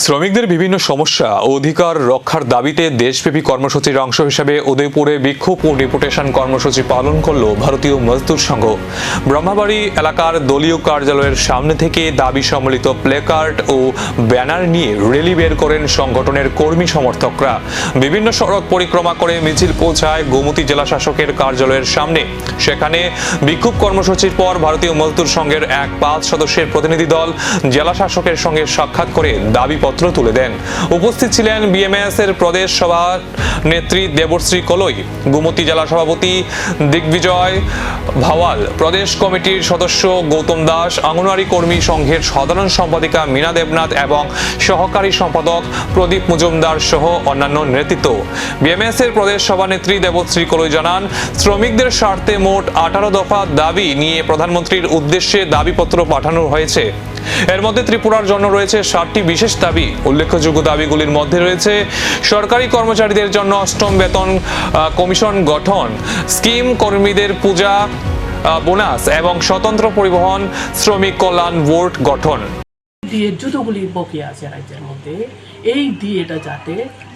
শ্রমিকদের বিভিন্ন সমস্যা ও অধিকার রক্ষার দাবিতে দেশব্যাপী কর্মসূচির অংশ হিসেবে উদয়পুরে বিক্ষোভ ও ডেপুটেশন কর্মসূচি পালন করল ভারতীয় মজদুর সংঘ। ব্রহ্মাবাড়ি এলাকার দলীয় কার্যালয়ের সামনে থেকে দাবি সম্বলিত প্লেকার্ড ও ব্যানার নিয়ে র্যালি বের করেন সংগঠনের কর্মী সমর্থকরা। বিভিন্ন সড়ক পরিক্রমা করে মিছিল পৌঁছায় গোমতী জেলা শাসকের কার্যালয়ের সামনে। সেখানে বিক্ষোভ কর্মসূচির পর ভারতীয় মজদুর সংঘের এক 5 সদস্যের প্রতিনিধি দল জেলা শাসকের সঙ্গে সাক্ষাৎ করে দাবি পত্র তুলে দেন। উপস্থিত ছিলেন বিএমএস এর প্রদেশ সভা নেত্রী দেবশ্রী কলই, গোমতী জেলা সভাপতি দিগ্বিজয় ভাওয়াল, প্রদেশ কমিটির সদস্য গৌতম দাস, অঙ্গনওয়াড়ি কর্মী সংঘের সাধারণ সম্পাদিকা মীনা দেবনাথ এবং সহকারী সম্পাদক প্রদীপ মজুমদার সহ অন্যান্য নেতৃত্ব। বিএমএস এর প্রদেশ সভানেত্রী দেবশ্রী কলই জানান, শ্রমিকদের স্বার্থে মোট 18 দফা দাবি নিয়ে প্রধানমন্ত্রীর উদ্দেশ্যে দাবিপত্র পাঠানো হয়েছে। এর মধ্যে ত্রিপুরার জন্য রয়েছে 7টি বিশেষ দাবি। উল্লেখযোগ্য দাবিগুলির মধ্যে রয়েছে সরকারি কর্মচারীদের জন্য 8ম বেতন কমিশন গঠন, স্কিম কর্মীদের পূজা বোনাস এবং স্বতন্ত্র পরিবহন শ্রমিক কল্যাণ বোর্ড গঠন। দিয়ে যতগুলি বকেয়া আছে রাজ্যের মধ্যে, এই দিয়েটা যাতে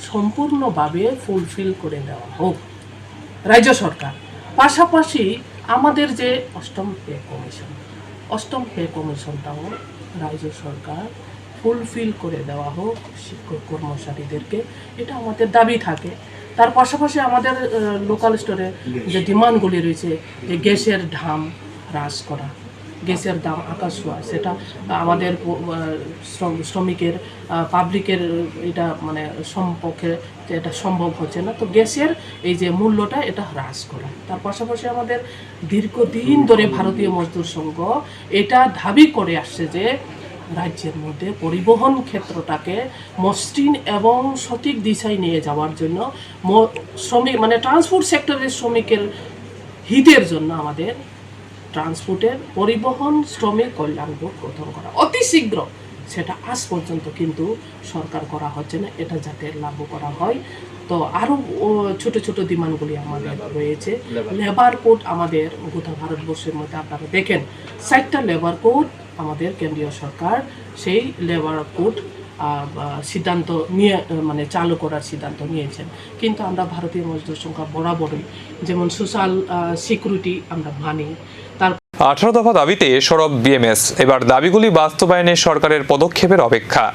সম্পূর্ণভাবে ফুলফিল করে দেওয়া হোক রাজ্য সরকার। পাশাপাশি আমাদের যে 8ম পে কমিশনটাও রাজ্য সরকার ফুলফিল করে দেওয়া হোক শিক্ষক কর্মচারীদেরকে, এটা আমাদের দাবি থাকে। তার পাশাপাশি আমাদের লোকাল স্টোরে যে ডিমান্ডগুলি রয়েছে, যে গ্যাসের দাম হ্রাস করা, গ্যাসের দাম আকাশ ছোঁয়া, সেটা আমাদের শ্রমিকের পাবলিকের এটা মানে সম্পর্কে এটা সম্ভব হচ্ছে না। তো গ্যাসের এই যে মূল্যটা এটা হ্রাস করা। তার পাশাপাশি আমাদের দীর্ঘদিন ধরে ভারতীয় মজদুর সংঘ এটা দাবি করে আসছে যে রাজ্যের মধ্যে পরিবহন ক্ষেত্রটাকে মসৃণ এবং সঠিক দিশায় নিয়ে যাওয়ার জন্য শ্রমিক মানে ট্রান্সপোর্ট সেক্টরের শ্রমিকের হিতের জন্য আমাদের ট্রান্সপোর্টের পরিবহন শ্রমিক কল্যাণ বোর্ড গঠন করা অতি শীঘ্র। সেটা আজ পর্যন্ত কিন্তু সরকার করা হচ্ছে না, এটা যাতে লাগু করা হয়। তো আরও ছোট ছোট ডিমান্ডগুলি আমাদের রয়েছে। লেবার কোড আমাদের গোটা ভারতবর্ষের মধ্যে আপনারা দেখেন 60টা লেবার কোড আমাদের কেন্দ্রীয় সরকার সেই লেবার কোড সিদ্ধান্ত নিয়ে মানে চালু করার সিদ্ধান্ত নিয়েছেন। কিন্তু আমরা ভারতীয় মজদুর সংঘ বরাবরই যেমন সোশ্যাল সিকিউরিটি আমরা মানি। 18 দফা দাবিতে সরব বিএমএস। এবার দাবিগুলি বাস্তবায়নে সরকারের পদক্ষেপের অপেক্ষা।